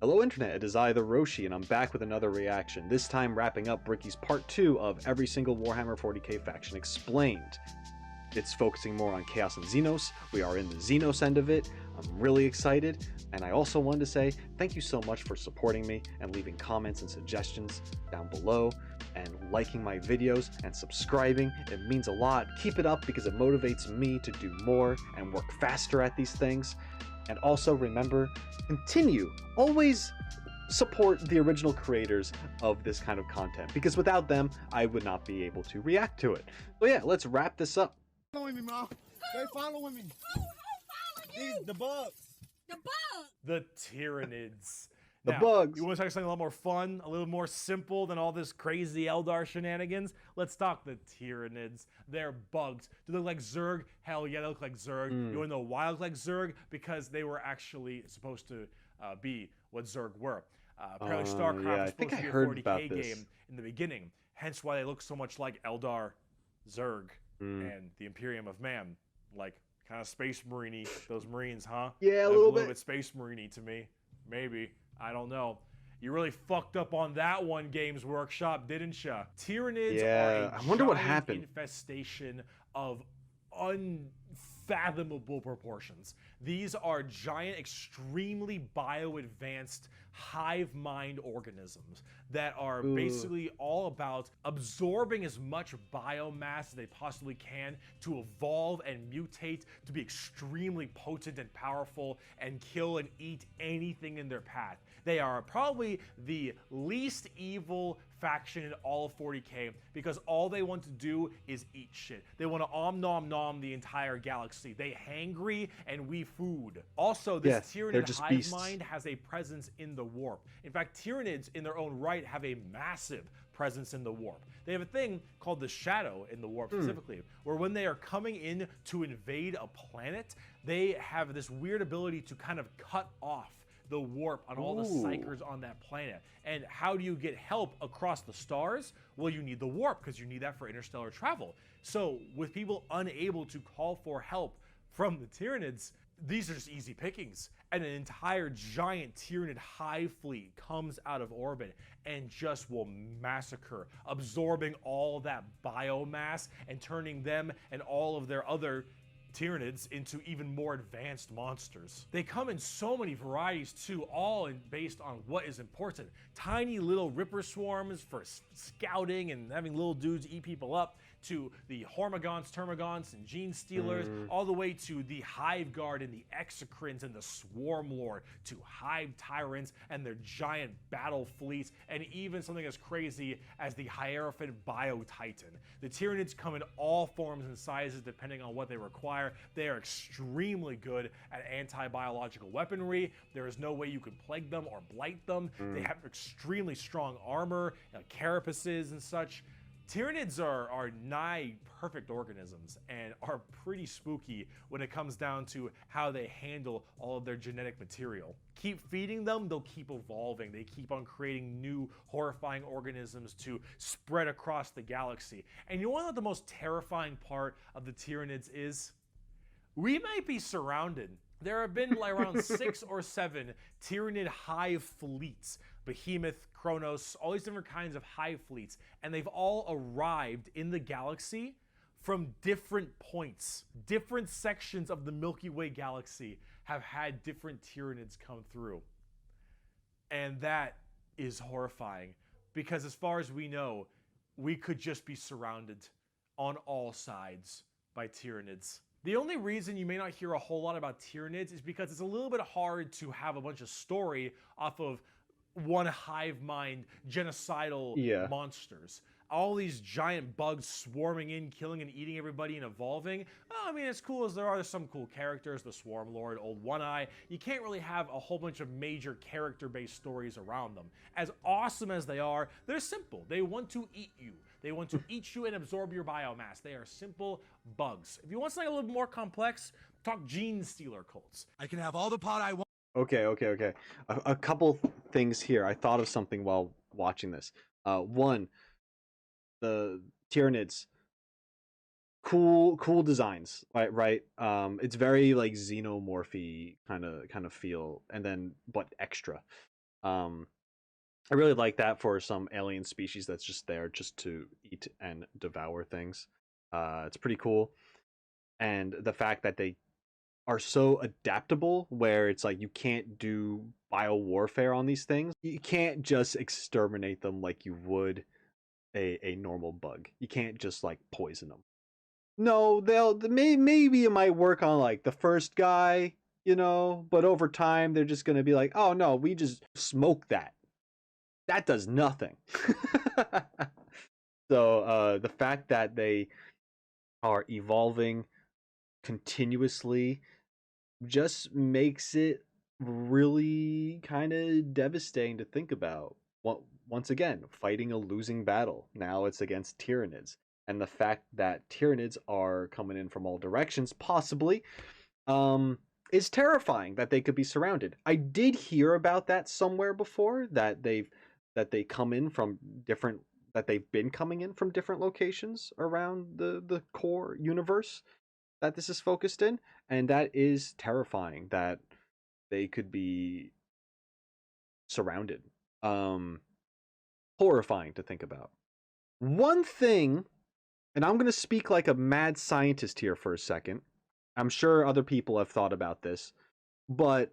Hello Internet, it is I, the Roshi, and I'm back with another reaction, this time wrapping up Bricky's part 2 of every single Warhammer 40K faction explained. It's focusing more on Chaos and Xenos. We are in the Xenos end of it. I'm really excited, and I also wanted to say thank you so much for supporting me and leaving comments and suggestions down below, and liking my videos and subscribing. It means a lot. Keep it up because it motivates me to do more and work faster at these things. And also remember, always support the original creators of this kind of content, because without them, I would not be able to react to it. So yeah, let's wrap this up. Following me, Mom. They're following me. The bugs. The bugs. The Tyranids. The Now, bugs. You want to talk something a lot more fun, a little more simple than all this crazy Eldar shenanigans? Let's talk the Tyranids. They're bugs. Do they look like Zerg? Hell yeah, they look like Zerg. You want to know why they look like Zerg? Because they were actually supposed to be what Zerg were. Apparently StarCraft yeah, was I think supposed I to be a heard about 40K this. game in the beginning. Hence why they look so much like Eldar, Zerg, and the Imperium of Man. Like, kind of Space Marine-y, those Marines, huh? Yeah, a Look little bit. Space Marine-y to me. Maybe. I don't know. You really fucked up on that one, Games Workshop, didn't ya? Tyranids are a I wonder what giant happened. infestation of unfathomable proportions. These are giant, extremely bio-advanced hive mind organisms that are basically all about absorbing as much biomass as they possibly can to evolve and mutate to be extremely potent and powerful and kill and eat anything in their path. They are probably the least evil faction in all of 40K because all they want to do is eat shit. They want to nom nom the entire galaxy. They hangry and we food. Also, this Tyranid hive beasts. mind has a presence in the warp. In fact, Tyranids in their own right have a massive presence in the warp. They have a thing called the shadow in the warp specifically, where when they are coming in to invade a planet, they have this weird ability to kind of cut off the warp on all the psychers on that planet. And how do you get help across the stars? Well, you need the warp because you need that for interstellar travel. So with people unable to call for help from the Tyranids, these are just easy pickings. And an entire giant Tyranid hive fleet comes out of orbit and just will massacre, absorbing all that biomass and turning them and all of their other Tyranids into even more advanced monsters. They come in so many varieties too, all based on what is important. Tiny little ripper swarms for scouting and having little dudes eat people up, to the Hormagons, Termagants, and Genestealers, all the way to the Hive Guard and the Exocrines and the Swarm Lord, to Hive Tyrants and their giant battle fleets, and even something as crazy as the Hierophant Bio-Titan. The Tyranids come in all forms and sizes depending on what they require. They are extremely good at anti-biological weaponry. There is no way you can plague them or blight them. They have extremely strong armor, carapaces and such. Tyranids are nigh perfect organisms and are pretty spooky when it comes down to how they handle all of their genetic material. Keep feeding them, they'll keep evolving. They keep on creating new horrifying organisms to spread across the galaxy. And you want to know what the most terrifying part of the Tyranids is? We might be surrounded. There have been like around 6 or 7 Tyranid hive fleets. Behemoth, Kronos, all these different kinds of hive fleets. And they've all arrived in the galaxy from different points. Different sections of the Milky Way galaxy have had different Tyranids come through. And that is horrifying. Because as far as we know, we could just be surrounded on all sides by Tyranids. The only reason you may not hear a whole lot about Tyranids is because it's a little bit hard to have a bunch of story off of one hive mind genocidal monsters. All these giant bugs swarming in, killing and eating everybody and evolving. I mean, as cool as there are, there's some cool characters, the Swarm Lord, Old One Eye. You can't really have a whole bunch of major character-based stories around them. As awesome as they are, they're simple. They want to eat you. They want to eat you and absorb your biomass. They are simple bugs. If you want something a little more complex, talk Genestealer Cults. I can have all the pot I want. Okay. A couple things here. I thought of something while watching this. One, the Tyranids, cool designs, right? It's very like xenomorphy kind of feel, and then but extra. I really like that for some alien species that's just there just to eat and devour things. It's pretty cool. And the fact that they are so adaptable, where it's like you can't do bio warfare on these things. You can't just exterminate them like you would a normal bug. You can't just like poison them. No, maybe it might work on like the first guy, but over time they're just gonna be like, oh no, we just smoke that. That does nothing. So the fact that they are evolving continuously just makes it really kind of devastating to think about. Once again, fighting a losing battle. Now it's against Tyranids. And the fact that Tyranids are coming in from all directions, possibly, is terrifying that they could be surrounded. I did hear about that somewhere before, that they've been coming in from different locations around the core universe that this is focused in, and that is terrifying that they could be surrounded. Horrifying to think about. One thing, and I'm going to speak like a mad scientist here for a second. I'm sure other people have thought about this, but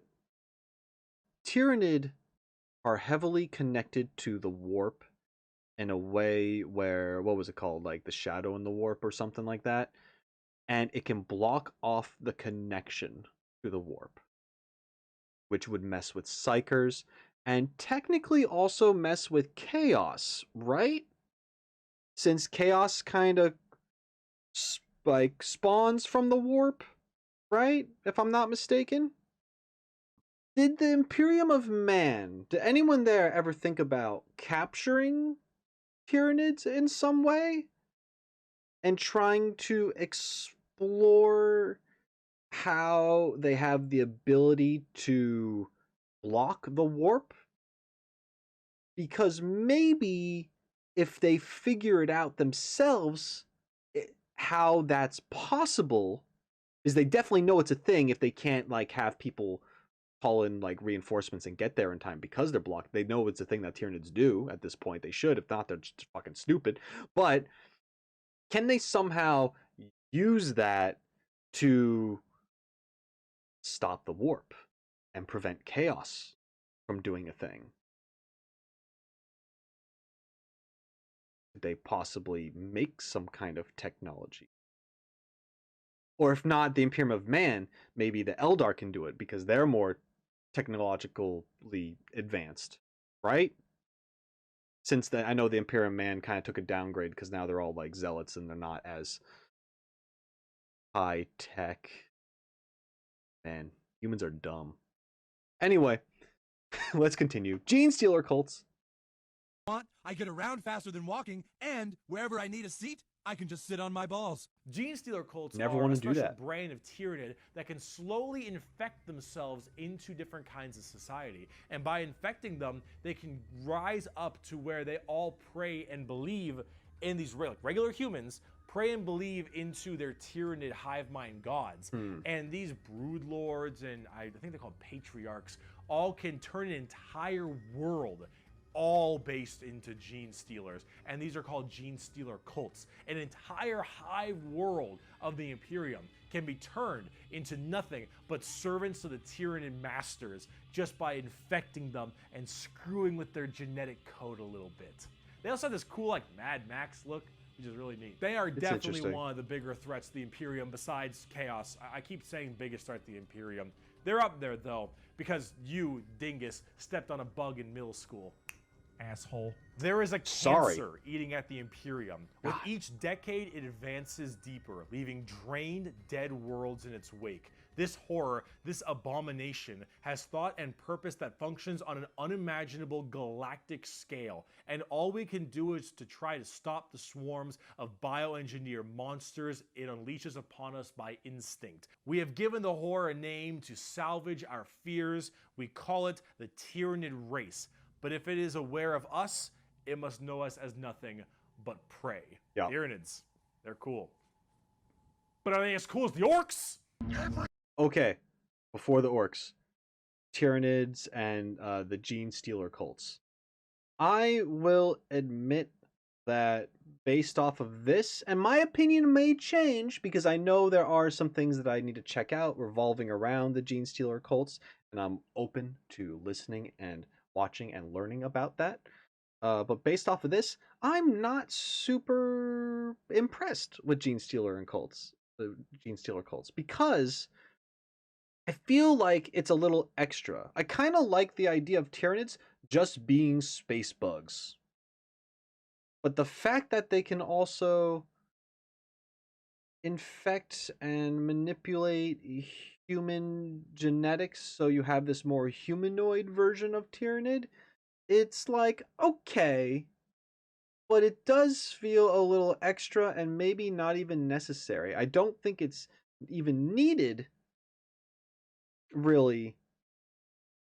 Tyranid are heavily connected to the warp in a way where, what was it called, like the shadow in the warp or something like that, and it can block off the connection to the warp, which would mess with psychers and technically also mess with chaos, right? Since chaos kind of like spawns from the warp, right? If I'm not mistaken. Did the Imperium of Man, did anyone there ever think about capturing Tyranids in some way? And trying to explore how they have the ability to block the warp? Because maybe if they figure it out themselves, how that's possible, is they definitely know it's a thing if they can't like have people call in like reinforcements and get there in time because they're blocked. They know it's a thing that Tyranids do at this point. They should. If not, they're just fucking stupid. But can they somehow use that to stop the warp and prevent chaos from doing a thing? Could they possibly make some kind of technology? Or if not the Imperium of Man, maybe the Eldar can do it because they're more technologically advanced, right? Since I know the Imperium Man kind of took a downgrade because now they're all like zealots and they're not as high tech. Man, humans are dumb. Anyway, let's continue. Genestealer Cults. I get around faster than walking, and wherever I need a seat, I can just sit on my balls. Genestealer cults Never are want a to do special that. brand of Tyranid that can slowly infect themselves into different kinds of society. And by infecting them, they can rise up to where they all pray and believe in these regular humans, pray and believe into their Tyranid hive mind gods. And these brood lords, and I think they're called patriarchs, all can turn an entire world all based into Genestealers, and these are called Genestealer cults. An entire hive world of the Imperium can be turned into nothing but servants to the Tyranid masters just by infecting them and screwing with their genetic code a little bit. They also have this cool like Mad Max look, which is really neat. They are definitely one of the bigger threats to the Imperium besides Chaos. I keep saying biggest threat to the Imperium. They're up there though, because you, dingus, stepped on a bug in middle school. Asshole. There is a cancer eating at the Imperium. With each decade, it advances deeper, leaving drained, dead worlds in its wake. This horror, this abomination, has thought and purpose that functions on an unimaginable galactic scale, and all we can do is to try to stop the swarms of bioengineered monsters it unleashes upon us by instinct. We have given the horror a name to salvage our fears. We call it the Tyranid race. But if it is aware of us, it must know us as nothing but prey. Yeah. Tyranids, they're cool. But are they as cool as the Orks? Okay, before the Orks. Tyranids and the Genestealer Cults. I will admit that based off of this, and my opinion may change because I know there are some things that I need to check out revolving around the Genestealer Cults, and I'm open to listening and watching and learning about that. But based off of this, I'm not super impressed with the Genestealer Cults, because I feel like it's a little extra. I kind of like the idea of Tyranids just being space bugs. But the fact that they can also infect and manipulate human genetics, so you have this more humanoid version of Tyranid, it's like, okay, but it does feel a little extra and maybe not even necessary. I don't think it's even needed, really,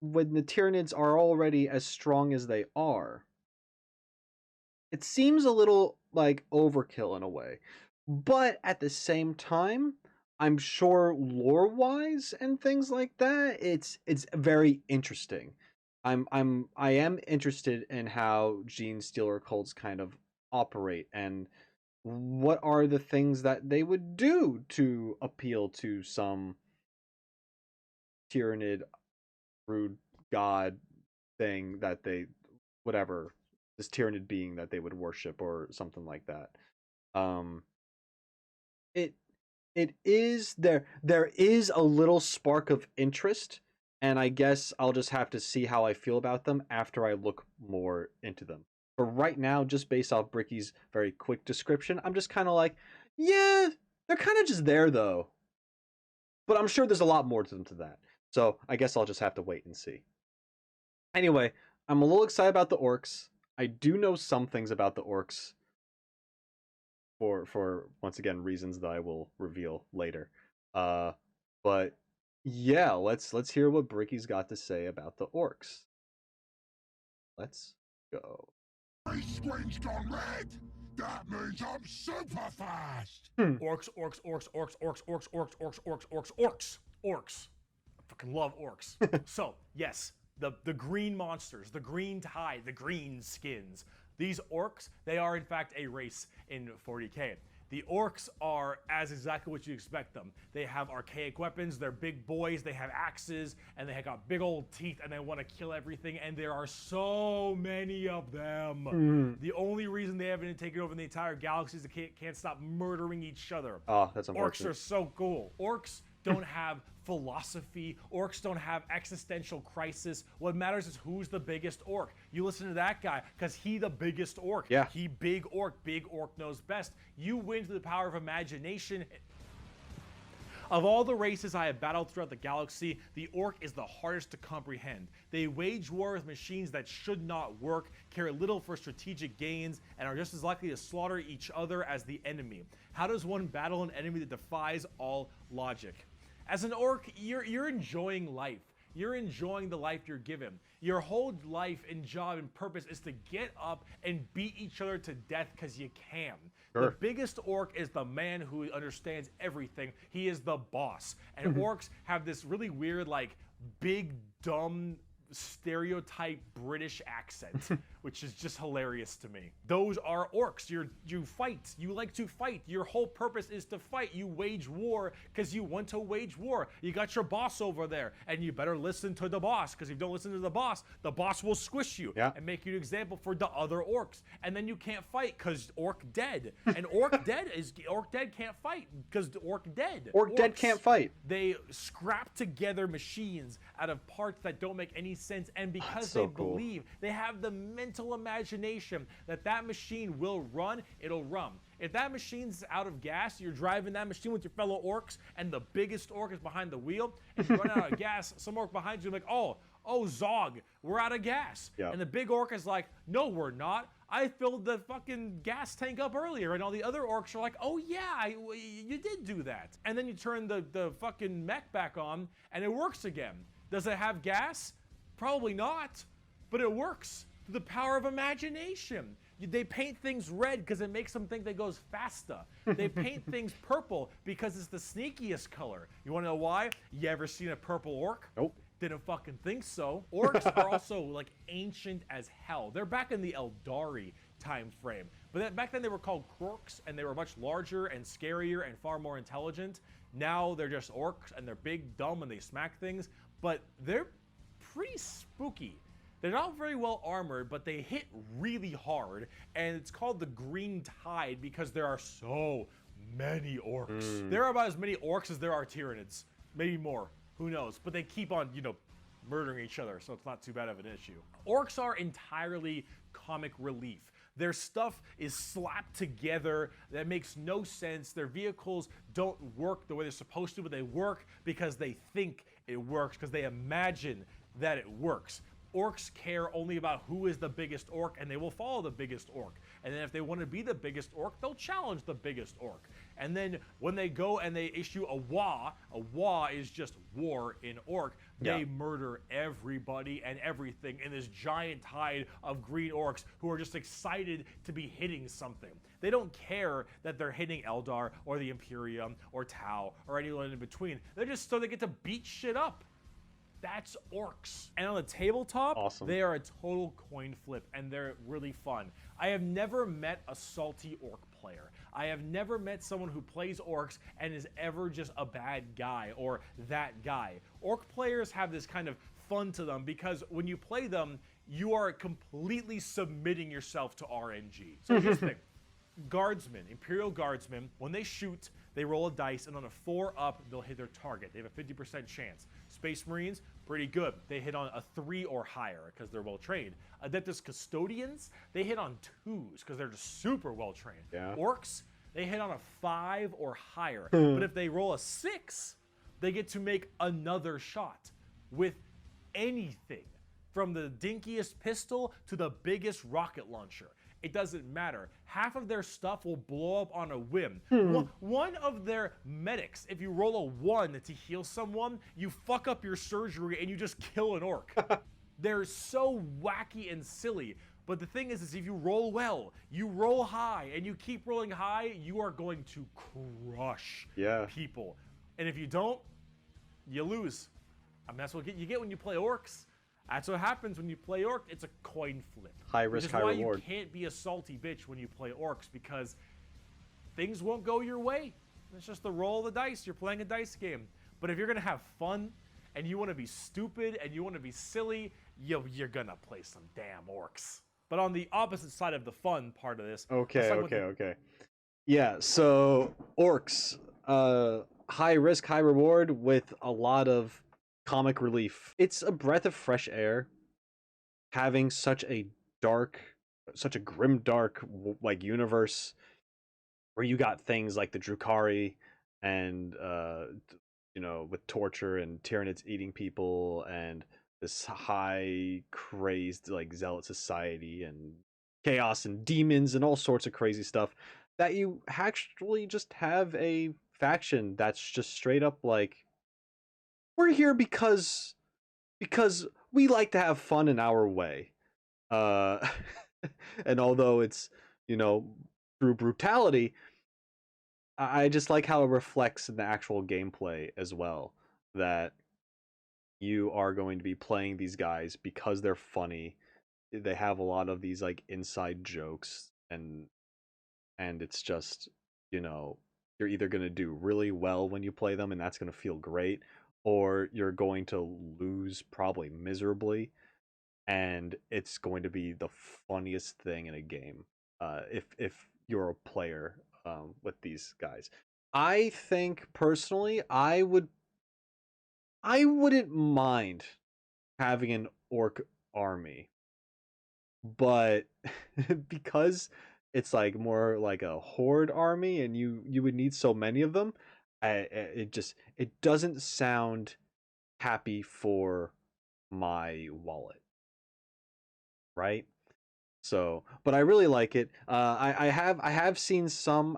when the Tyranids are already as strong as they are. It seems a little like overkill in a way. But at the same time, I'm sure lore-wise and things like that, it's very interesting. I am interested in how Genestealer Cults kind of operate, and what are the things that they would do to appeal to some Tyranid rude god thing that they, whatever, this Tyranid being that they would worship or something like that. It is there is a little spark of interest, and I guess I'll just have to see how I feel about them after I look more into them. But right now, just based off Bricky's very quick description, I'm just kind of like, yeah, they're kind of just there though. But I'm sure there's a lot more to them to that. So I guess I'll just have to wait and see. Anyway, I'm a little excited about the Orks. I do know some things about the Orks, for once again reasons that I will reveal later. But yeah, let's hear what Bricky's got to say about the Orks. Let's go. My screen's gone red. That means I'm super fast. Orks, orks, orks, orks, orks, orks, orks, orks, orks, orks, orks, orks. I fucking love orks. So yes, the green monsters, the green tide, the green skins. These orks, they are in fact a race in 40K. The orks are as exactly what you expect them. They have archaic weapons, they're big boys, they have axes, and they have got big old teeth, and they want to kill everything, and there are so many of them. The only reason they haven't taken over the entire galaxy is they can't stop murdering each other. Oh, that's unfortunate. Orks are so cool. Orks don't have philosophy. Orks don't have existential crisis. What matters is who's the biggest ork. You listen to that guy because he the biggest ork. Yeah. He big ork. Big ork knows best. You win through the power of imagination. Of all the races I have battled throughout the galaxy, the ork is the hardest to comprehend. They wage war with machines that should not work, care little for strategic gains, and are just as likely to slaughter each other as the enemy. How does one battle an enemy that defies all logic? As an ork, you're enjoying life. You're enjoying the life you're given. Your whole life and job and purpose is to get up and beat each other to death because you can. Sure. The biggest ork is the man who understands everything. He is the boss. And orks have this really weird, like, big, dumb, stereotype British accent, which is just hilarious to me. Those are orks. You fight. You like to fight. Your whole purpose is to fight. You wage war because you want to wage war. You got your boss over there, and you better listen to the boss, because if you don't listen to the boss will squish you and make you an example for the other orks. And then you can't fight because ork dead. And ork dead can't fight because ork dead. Ork dead can't fight. They scrap together machines out of parts that don't make any sense, and because they believe, they have the mental imagination that that machine will run, it'll run. If that machine's out of gas, you're driving that machine with your fellow orks, and the biggest ork is behind the wheel, and you run out of gas, some ork behind you is like, oh, Zog, we're out of gas. Yep. And the big ork is like, no, we're not. I filled the fucking gas tank up earlier. And all the other orks are like, oh yeah, you did do that. And then you turn the fucking mech back on, and it works again. Does it have gas? Probably not, but it works through the power of imagination. They paint things red because it makes them think they goes faster. They paint things purple because it's the sneakiest color. You want to know why? You ever seen a purple ork? Nope. Didn't fucking think so. Orcs are also like ancient as hell. They're back in the Eldari time frame. But back then they were called Orks, and they were much larger and scarier and far more intelligent. Now they're just orcs, and they're big, dumb, and they smack things. But they're pretty spooky. They're not very well armored, but they hit really hard. And it's called the Green Tide because there are so many orcs. There are about as many orcs as there are Tyranids. Maybe more. Who knows? But they keep on, murdering each other, so it's not too bad of an issue. Orcs are entirely comic relief. Their stuff is slapped together. That makes no sense. Their vehicles don't work the way they're supposed to, but they work because they think it works, because they imagine that it works. Orcs care only about who is the biggest orc, and they will follow the biggest orc. And then if they want to be the biggest orc, they'll challenge the biggest orc. And then when they go and they issue a wa is just war in orc, they murder everybody and everything in this giant tide of green orcs who are just excited to be hitting something. They don't care that they're hitting Eldar or the Imperium or Tau or anyone in between. They're just so they get to beat shit up. That's orcs. And on the tabletop, they are a total coin flip, and they're really fun. I have never met a salty orc player. I have never met someone who plays orcs and is ever just a bad guy or that guy. Orc players have this kind of fun to them because when you play them, you are completely submitting yourself to RNG. So here's the thing. Guardsmen, Imperial Guardsmen, when they shoot, they roll a dice, and on a 4 up, they'll hit their target. They have a 50% chance. Space Marines, pretty good. They hit on a 3 or higher because they're well trained. Adeptus Custodians, they hit on 2s because they're just super well trained. Orcs, they hit on a 5 or higher. But if they roll a 6, they get to make another shot with anything, from the dinkiest pistol to the biggest rocket launcher. It doesn't matter. Half of their stuff will blow up on a whim. One of their medics, if you roll a 1 to heal someone, you fuck up your surgery and you just kill an orc. They're so wacky and silly. But the thing is if you roll well, you roll high, and you keep rolling high, you are going to crush people. And if you don't, you lose. I mean, that's what you get when you play orcs. That's what happens when you play orc. It's a coin flip. High risk, high reward. Which is why you can't be a salty bitch when you play orcs, because things won't go your way. It's just the roll of the dice. You're playing a dice game. But if you're going to have fun, and you want to be stupid, and you want to be silly, you're going to play some damn orcs. But on the opposite side of the fun part of this... Okay. Yeah, so orcs. High risk, high reward with a lot of comic relief. It's a breath of fresh air having such a grim dark like universe where you got things like the Drukhari and with torture and Tyranids eating people and this high crazed like zealot society and chaos and demons and all sorts of crazy stuff, that you actually just have a faction that's just straight up like, we're here because we like to have fun in our way. And although it's, through brutality, I just like how it reflects in the actual gameplay as well, that you are going to be playing these guys because they're funny. They have a lot of these like inside jokes, and it's just, you're either going to do really well when you play them and that's going to feel great, or you're going to lose probably miserably, and it's going to be the funniest thing in a game if you're a player with these guys. I think personally I wouldn't mind having an orc army, but because it's like more like a horde army and you would need so many of them, it doesn't sound happy for my wallet, right? So, but I really like it. I have seen some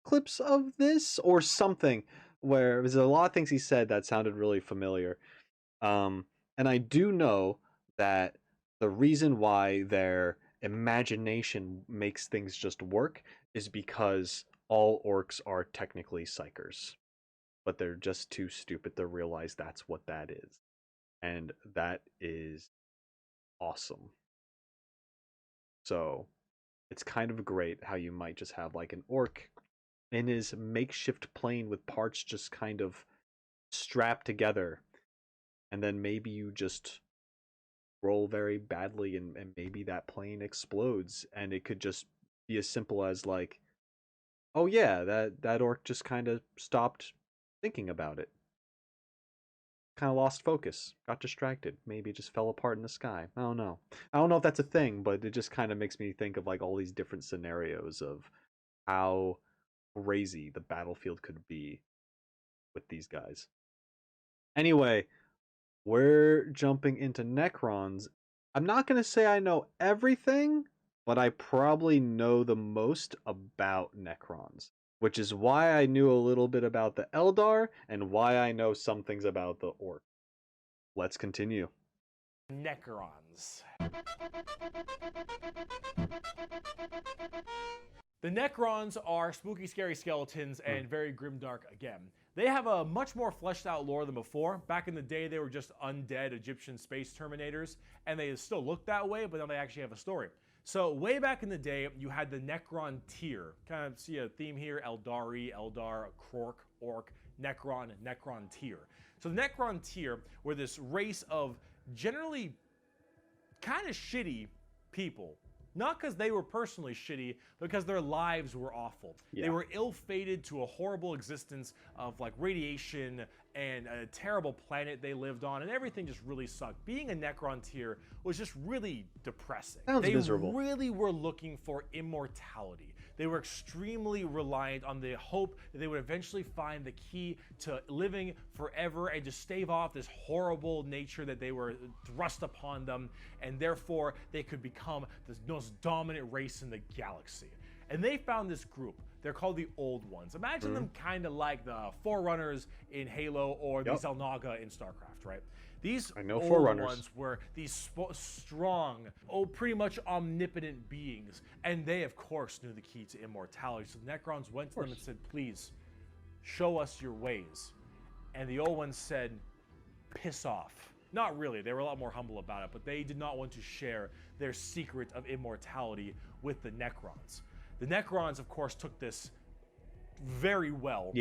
clips of this or something where there's a lot of things he said that sounded really familiar. And I do know that the reason why their imagination makes things just work is because all orcs are technically psychers, but they're just too stupid to realize that's what that is. And that is awesome. So it's kind of great how you might just have like an orc in his makeshift plane with parts just kind of strapped together, and then maybe you just roll very badly and maybe that plane explodes, and it could just be as simple as like, oh yeah, that orc just kind of stopped thinking about it, kind of lost focus, got distracted, maybe it just fell apart in the sky. I don't know if that's a thing, but it just kind of makes me think of like all these different scenarios of how crazy the battlefield could be with these guys. Anyway, we're jumping into Necrons. I'm not going to say I know everything, but I probably know the most about Necrons, which is why I knew a little bit about the Eldar and why I know some things about the Orc. Let's continue. Necrons. The Necrons are spooky, scary skeletons and very grimdark again. They have a much more fleshed out lore than before. Back in the day, they were just undead Egyptian space terminators, and they still look that way, but now they actually have a story. So way back in the day, you had the Necron tier. Kind of see a theme here: Eldari, Eldar, Krork, Orc, Necron, Necron tier. So the Necron tier were this race of generally kind of shitty people. Not because they were personally shitty, but because their lives were awful. Yeah. They were ill-fated to a horrible existence of like radiation and a terrible planet they lived on, and everything just really sucked. Being a Necron tier was just really depressing. Sounds miserable. They really were looking for immortality. They were extremely reliant on the hope that they would eventually find the key to living forever and just stave off this horrible nature that they were thrust upon them, and therefore they could become the most dominant race in the galaxy. And they found this group. They're called the Old Ones. Imagine them kind of like the Forerunners in Halo or the Xel'Naga in StarCraft, right? These Old Ones were these strong, pretty much omnipotent beings, and they, of course, knew the key to immortality. So the Necrons went to them and said, please, show us your ways. And the Old Ones said, piss off. Not really, they were a lot more humble about it, but they did not want to share their secret of immortality with the Necrons. The Necrons, of course, took this very well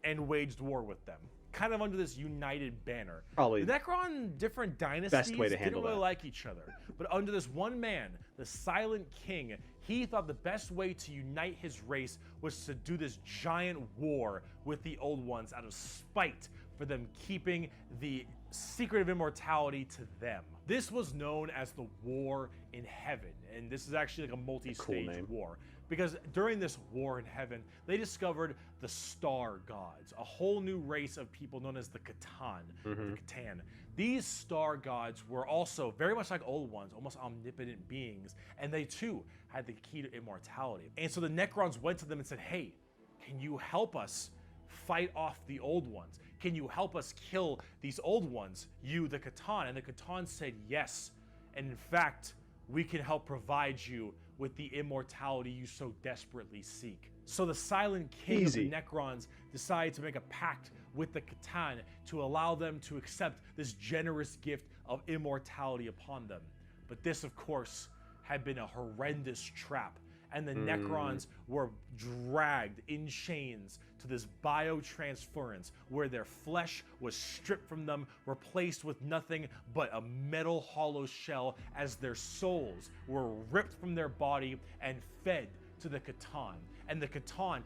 and waged war with them, kind of under this united banner. Probably the Necron different dynasties didn't really like each other, but under this one man, the Silent King, he thought the best way to unite his race was to do this giant war with the Old Ones out of spite for them keeping the secret of immortality to them. This was known as the War in Heaven, and this is actually like a multi-stage war. Because during this war in heaven, they discovered the Star Gods, a whole new race of people known as the Catan. These Star Gods were also very much like Old Ones, almost omnipotent beings, and they too had the key to immortality. And so the Necrons went to them and said, hey, can you help us fight off the Old Ones? Can you help us kill these Old Ones, you, the Catan? And the Catan said yes. And in fact, we can help provide you with the immortality you so desperately seek. So the Silent King of the Necrons decided to make a pact with the Catan to allow them to accept this generous gift of immortality upon them. But this, of course, had been a horrendous trap, and the Necrons were dragged in chains to this biotransference where their flesh was stripped from them, replaced with nothing but a metal hollow shell, as their souls were ripped from their body and fed to the Catan. And the Catan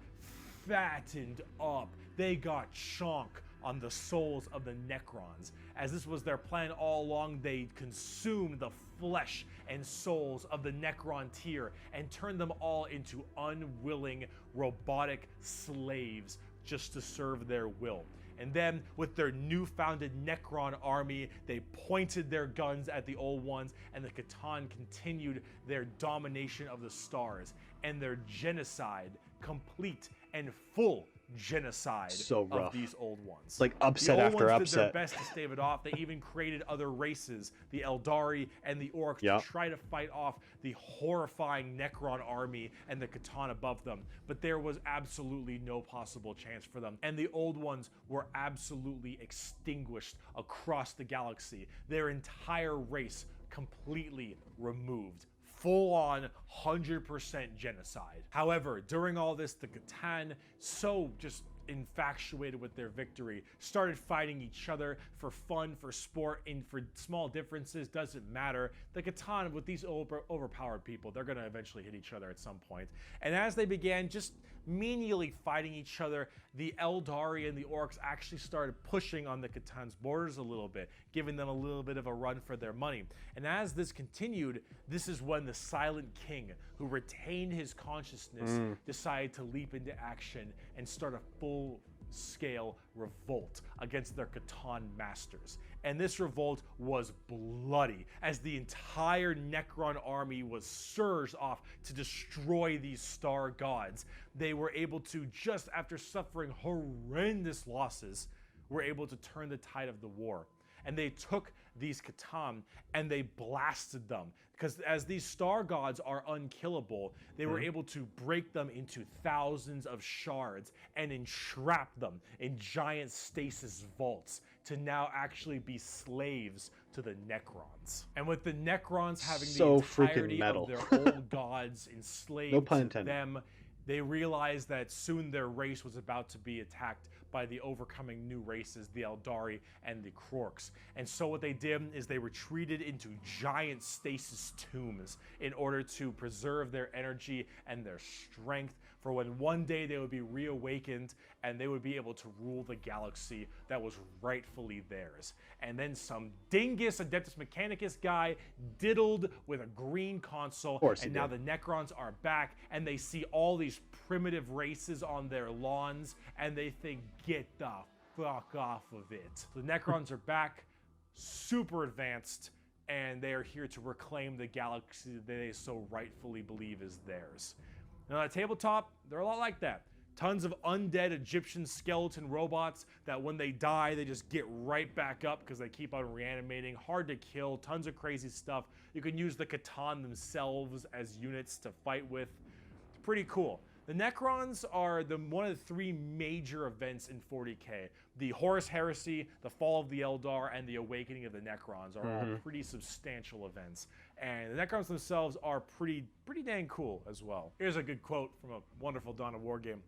fattened up. They got chonk on the souls of the Necrons. As this was their plan all along, they consumed the flesh and souls of the Necron tier and turned them all into unwilling robotic slaves just to serve their will. And then, with their new-founded Necron army, they pointed their guns at the Old Ones, and the Catan continued their domination of the stars and their genocide, complete and full genocide So of rough. these old ones. Like upset the old after ones did their upset. best to stave it off. They even created other races, the Eldari and the Orks, Yep. to try to fight off the horrifying Necron army and the Catan above them. But there was absolutely no possible chance for them. And the old ones were absolutely extinguished across the galaxy. Their entire race completely removed. Full on 100% genocide. However, during all this, the Catan, so just infatuated with their victory, started fighting each other for fun, for sport, and for small differences. Doesn't matter. The Catan, with these overpowered people, they're gonna eventually hit each other at some point. And as they began just menially fighting each other, the Eldari and the Orks actually started pushing on the Catan's borders a little bit, giving them a little bit of a run for their money. And as this continued, this is when the Silent King, who retained his consciousness, decided to leap into action and start a full-scale revolt against their Catan masters. And this revolt was bloody, as the entire Necron army was surged off to destroy these star gods. They were able to, just after suffering horrendous losses, were able to turn the tide of the war. And they took these Catan and they blasted them, because as these star gods are unkillable, they were able to break them into thousands of shards and entrap them in giant stasis vaults to now actually be slaves to the Necrons. And with the Necrons having So the freaking entirety metal. of their old gods enslaved No pun to intended. them, they realized that soon their race was about to be attacked by the overcoming new races, the Eldari and the Orks. And so what they did is they retreated into giant stasis tombs in order to preserve their energy and their strength for when one day they would be reawakened and they would be able to rule the galaxy that was rightfully theirs. And then some dingus Adeptus Mechanicus guy diddled with a green console, and now the Necrons are back and they see all these primitive races on their lawns and they think, get the fuck off of it. The Necrons are back, super advanced, and they are here to reclaim the galaxy that they so rightfully believe is theirs. Now, on a tabletop, they're a lot like that. Tons of undead Egyptian skeleton robots that when they die, they just get right back up because they keep on reanimating. Hard to kill, tons of crazy stuff. You can use the Catan themselves as units to fight with. It's pretty cool. The Necrons are one of the three major events in 40K. The Horus Heresy, the Fall of the Eldar, and the Awakening of the Necrons are all pretty substantial events. And the Necrons themselves are pretty dang cool as well. Here's a good quote from a wonderful Dawn of War game.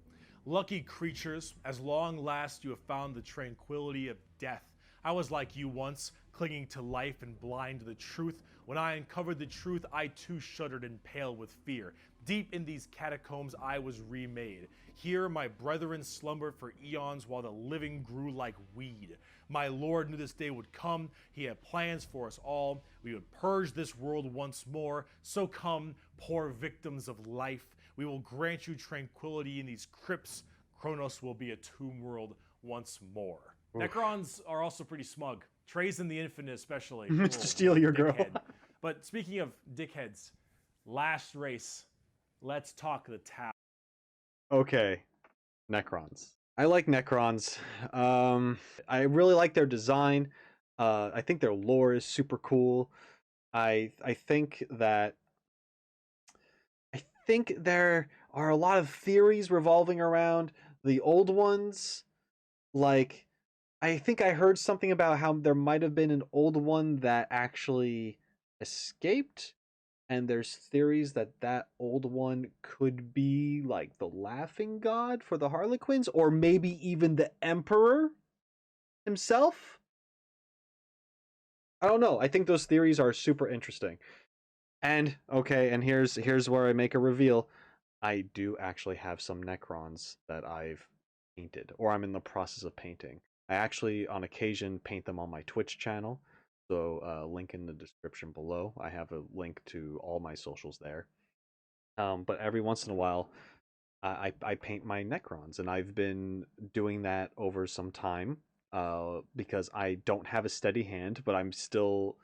Lucky creatures, as long last you have found the tranquility of death. I was like you once, clinging to life and blind to the truth. When I uncovered the truth, I too shuddered and paled with fear. Deep in these catacombs I was remade. Here my brethren slumbered for eons while the living grew like weed. My Lord knew this day would come. He had plans for us all. We would purge this world once more. So come, poor victims of life. We will grant you tranquility in these crypts. Kronos will be a tomb world once more. Oof. Necrons are also pretty smug. Trazen the Infinite especially. It's to steal your girl. But speaking of dickheads, last race. Let's talk the Tau. Okay, Necrons. I like Necrons. I really like their design. I think their lore is super cool. I think there are a lot of theories revolving around the old ones. Like, I think I heard something about how there might have been an old one that actually escaped. And there's theories that that old one could be like the laughing god for the Harlequins, or maybe even the Emperor himself. I don't know. I think those theories are super interesting. And okay, and here's where I make a reveal. I do actually have some Necrons that I've painted, or I'm in the process of painting. I actually, on occasion, paint them on my Twitch channel. So link in the description below. I have a link to all my socials there. But every once in a while, I paint my Necrons, and I've been doing that over some time because I don't have a steady hand, but I'm still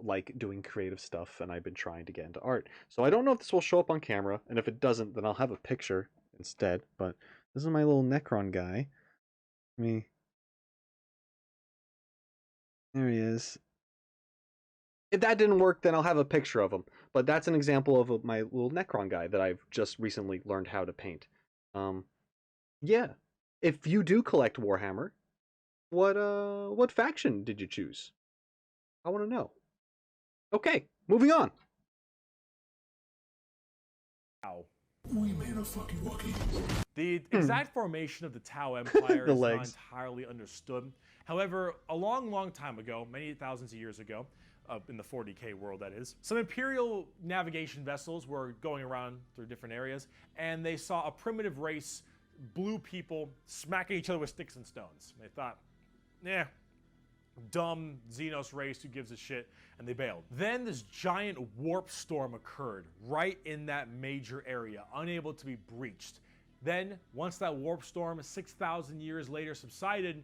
like doing creative stuff, and I've been trying to get into art. So I don't know if this will show up on camera, and if it doesn't, then I'll have a picture instead. But This is my little Necron guy. There he is. If that didn't work, then I'll have a picture of him. But that's an example of my little Necron guy that I've just recently learned how to paint. Yeah. If you do collect Warhammer, what faction did you choose? I want to know. Okay, moving on. Tau. We made a fucking Wookiee. The exact formation of the Tau Empire The is not legs. entirely understood. However, a long time ago, many thousands of years ago, in the 40K world that is, some Imperial navigation vessels were going around through different areas, and they saw a primitive race, blue people, smacking each other with sticks and stones. They thought, dumb Xenos race, who gives a shit, and they bailed. Then this giant warp storm occurred right in that major area, unable to be breached. Then, once that warp storm 6,000 years later subsided,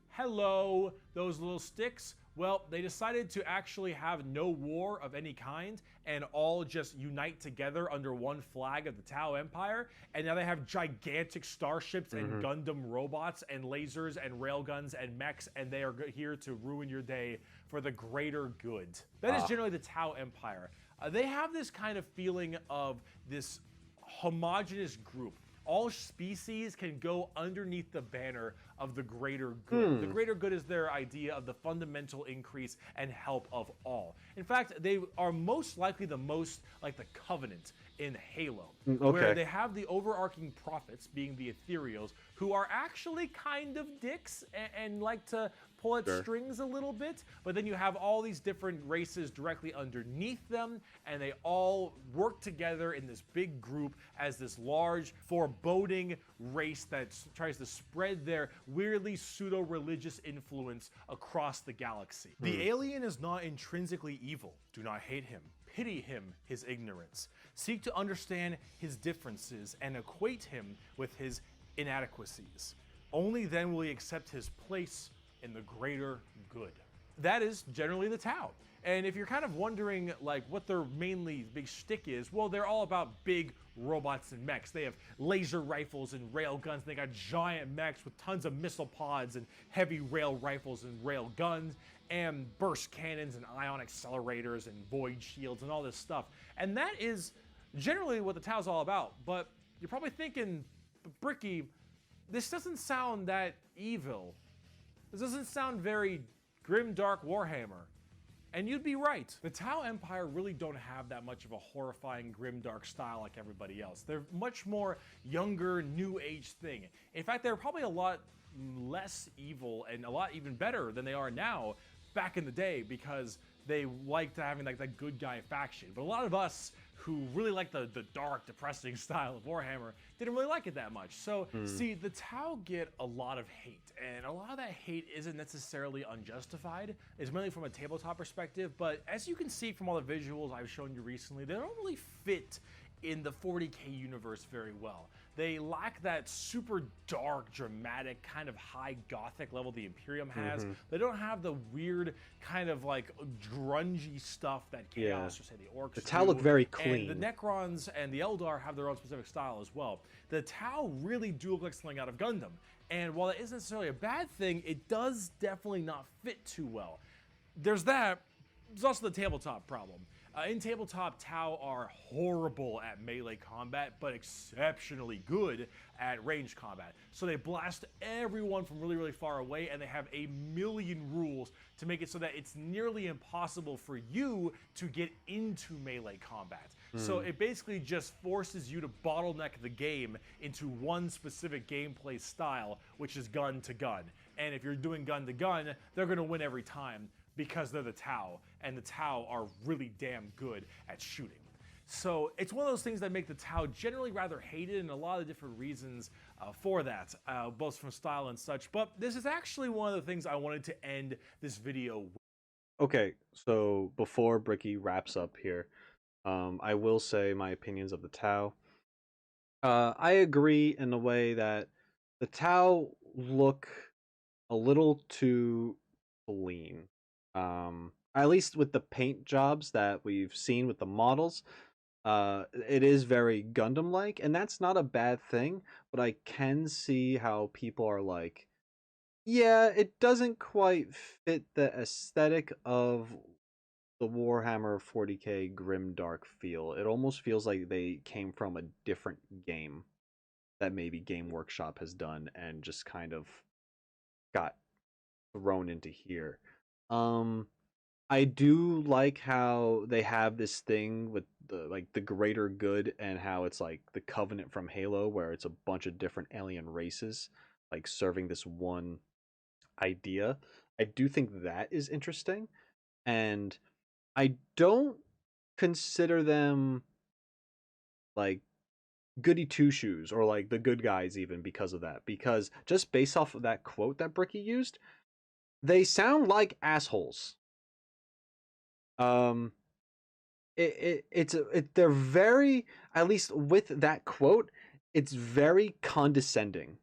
hello, those little sticks. Well, they decided to actually have no war of any kind and all just unite together under one flag of the Tau Empire. And now they have gigantic starships and Gundam robots and lasers and railguns and mechs, and they are here to ruin your day for the greater good. That is generally the Tau Empire. They have this kind of feeling of this homogenous group. All species can go underneath the banner of the greater good. The greater good is their idea of the fundamental increase and help of all. In fact, they are most likely the most like the Covenant in Halo, where they have the overarching prophets, being the ethereals, who are actually kind of dicks and like to pull at strings a little bit, but then you have all these different races directly underneath them, and they all work together in this big group as this large, foreboding race that tries to spread their weirdly pseudo-religious influence across the galaxy. The alien is not intrinsically evil. Do not hate him. Pity him, his ignorance. Seek to understand his differences and equate him with his inadequacies. Only then will he accept his place in the greater good. That is generally the Tau. And if you're kind of wondering like what their mainly big shtick is, well, they're all about big robots and mechs. They have laser rifles and rail guns. They got giant mechs with tons of missile pods and heavy rail rifles and rail guns and burst cannons and ion accelerators and void shields and all this stuff. And that is generally what the Tau's all about. But you're probably thinking, Bricky, this doesn't sound that evil. This doesn't sound very grim, dark Warhammer. And you'd be right. The Tau Empire really don't have that much of a horrifying, grim, dark style like everybody else. They're much more younger, new age thing. In fact, they're probably a lot less evil and a lot even better than they are now back in the day, because they liked having like that good guy faction. But a lot of us who really like the dark, depressing style of Warhammer didn't really like it that much. So, see, the Tau get a lot of hate, and a lot of that hate isn't necessarily unjustified. It's mainly from a tabletop perspective, but as you can see from all the visuals I've shown you recently, they don't really fit in the 40K universe very well. They lack that super dark, dramatic, kind of high gothic level the Imperium has. They don't have the weird kind of like grungy stuff that Chaos or say the Orks The Tau look very clean. And the Necrons and the Eldar have their own specific style as well. The Tau really do look like something out of Gundam. And while it isn't necessarily a bad thing, it does definitely not fit too well. There's that. There's also the tabletop problem. In tabletop, Tau are horrible at melee combat, but exceptionally good at range combat. So they blast everyone from really, really far away, and they have a million rules to make it so that it's nearly impossible for you to get into melee combat. So it basically just forces you to bottleneck the game into one specific gameplay style, which is gun to gun. And if you're doing gun to gun, they're going to win every time, because they're the Tau, and the Tau are really damn good at shooting. So it's one of those things that make the Tau generally rather hated, and a lot of different reasons for that, both from style and such. But this is actually one of the things I wanted to end this video with. Okay, so before Bricky wraps up here, I will say my opinions of the Tau. I agree in a way that the Tau look a little too clean. At least with the paint jobs that we've seen with the models. It is very Gundam-like, and that's not a bad thing, but I can see how people are like, yeah, it doesn't quite fit the aesthetic of the Warhammer 40K grimdark feel. It almost feels like they came from a different game that maybe Game Workshop has done and just kind of got thrown into here. I do like how they have this thing with the greater good, and how it's like the Covenant from Halo, where it's a bunch of different alien races like serving this one idea. I do think that is interesting, and I don't consider them like goody two shoes or like the good guys even because of that. Because just based off of that quote that Bricky used, they sound like assholes. Um, they're very, at least with that quote, it's very condescending.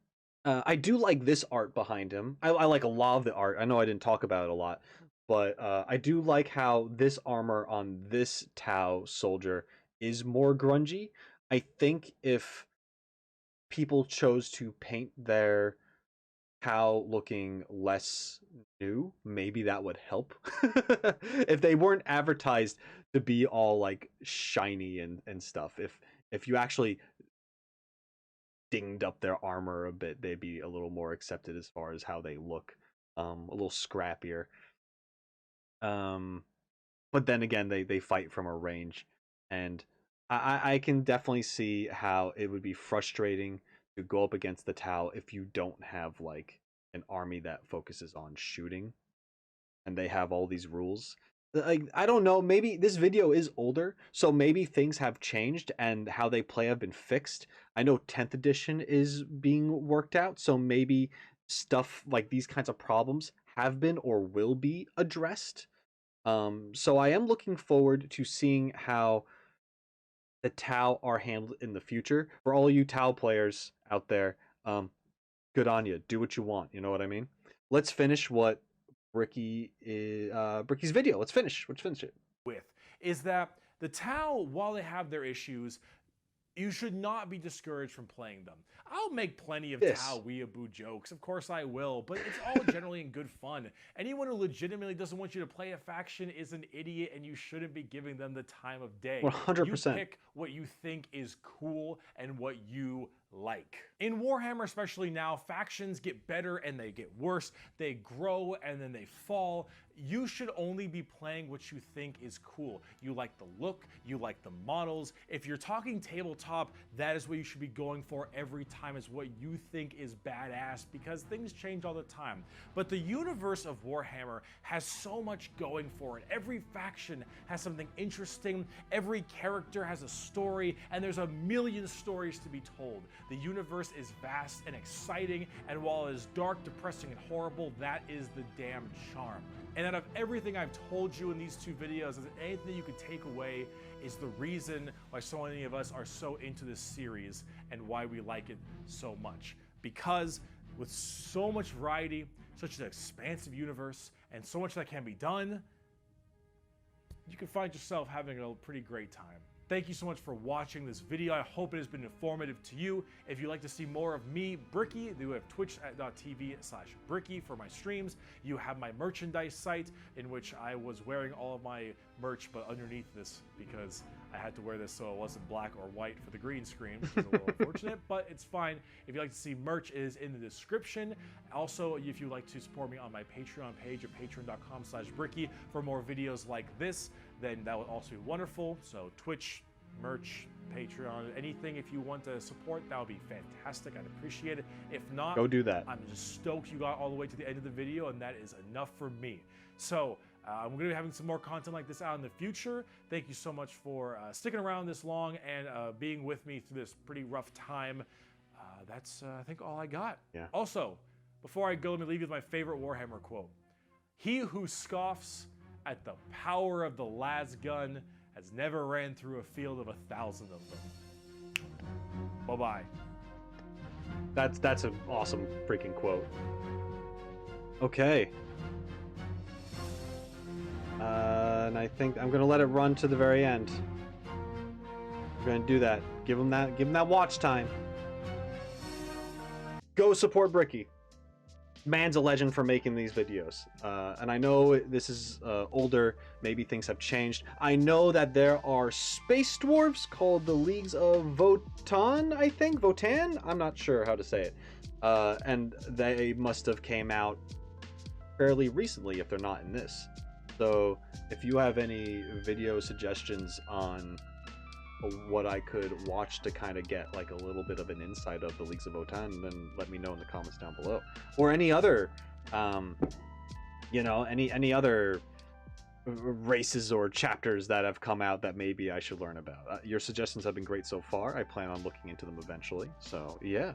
I do like this art behind him. I like a lot of the art. I know I didn't talk about it a lot, but I do like how this armor on this Tau soldier is more grungy. I think if people chose to paint their Tau looking less new, maybe that would help. If they weren't advertised to be all like shiny and stuff. If you actually dinged up their armor a bit, they'd be a little more accepted as far as how they look. A little scrappier. But then again, they fight from a range, and I can definitely see how it would be frustrating to go up against the Tau if you don't have like an army that focuses on shooting, and they have all these rules. Like, I don't know, maybe this video is older, so maybe things have changed and how they play have been fixed. I know 10th edition is being worked out, so maybe stuff like these kinds of problems have been or will be addressed. So I am looking forward to seeing how the Tau are handled in the future. For all you Tau players out there, good on you. Do what you want. You know what I mean? Let's finish what Bricky's video. Let's finish it. With is that the Tau, while they have their issues, you should not be discouraged from playing them. I'll make plenty of Tau weeaboo jokes, of course I will, but it's all generally in good fun. Anyone who legitimately doesn't want you to play a faction is an idiot, and you shouldn't be giving them the time of day. 100%. You pick what you think is cool and what you like. In Warhammer, especially now, factions get better and they get worse. They grow and then they fall. You should only be playing what you think is cool. You like the look, you like the models. If you're talking tabletop, that is what you should be going for every time, is what you think is badass, because things change all the time. But the universe of Warhammer has so much going for it. Every faction has something interesting, every character has a story, and there's a million stories to be told. The universe is vast and exciting, and while it is dark, depressing, and horrible, that is the damn charm. And out of everything I've told you in these two videos, is anything that you could take away is the reason why so many of us are so into this series and why we like it so much. Because with so much variety, such an expansive universe, and so much that can be done, you can find yourself having a pretty great time. Thank you so much for watching this video. I hope it has been informative to you. If you'd like to see more of me, Bricky, you have twitch.tv/Bricky for my streams. You have my merchandise site, in which I was wearing all of my merch, but underneath this, because I had to wear this so it wasn't black or white for the green screen, which is a little unfortunate, but it's fine. If you'd like to see merch, it is in the description. Also, if you'd like to support me on my Patreon page at patreon.com/Bricky for more videos like this, then that would also be wonderful. So Twitch, merch, Patreon, anything if you want to support, that would be fantastic. I'd appreciate it. If not, go do that. I'm just stoked you got all the way to the end of the video, and that is enough for me. So I'm going to be having some more content like this out in the future. Thank you so much for sticking around this long and being with me through this pretty rough time. That's, I think, all I got. Yeah. Also, before I go, let me leave you with my favorite Warhammer quote. He who scoffs at the power of the las gun has never ran through a field of 1,000 of them. Bye-bye. That's an awesome freaking quote. Okay. And I think I'm gonna let it run to the very end. We're gonna do that. Give him that watch time. Go support Bricky. Man's a legend for making these videos. And I know this is older, maybe things have changed. I know that there are space dwarves called the Leagues of Votan, I think? Votan? I'm not sure how to say it. And they must have came out fairly recently if they're not in this. So if you have any video suggestions on what I could watch to kind of get like a little bit of an insight of the Leagues of Votan, then let me know in the comments down below. Or any other, you know, any other races or chapters that have come out that maybe I should learn about. Your suggestions have been great so far. I plan on looking into them eventually. So yeah.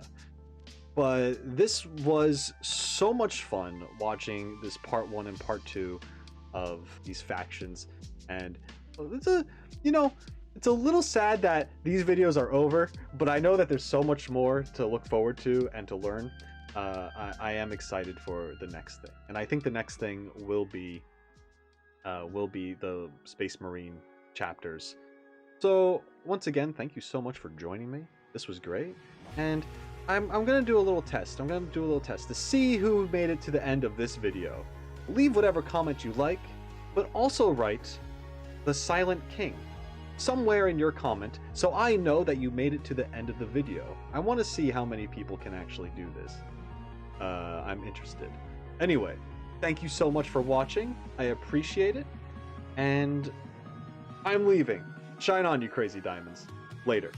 But this was so much fun watching this part 1 and part 2 of these factions, and it's a, you know, it's a little sad that these videos are over, but I know that there's so much more to look forward to and to learn. I am excited for the next thing, and I think the next thing will be the Space Marine chapters. So once again, thank you so much for joining me. This was great, and I'm gonna do a little test. I'm gonna do a little test to see who made it to the end of this video. Leave whatever comment you like, but also write the Silent King somewhere in your comment so I know that you made it to the end of the video. I want to see how many people can actually do this. I'm interested. Anyway, thank you so much for watching. I appreciate it. And I'm leaving. Shine on, you crazy diamonds. Later.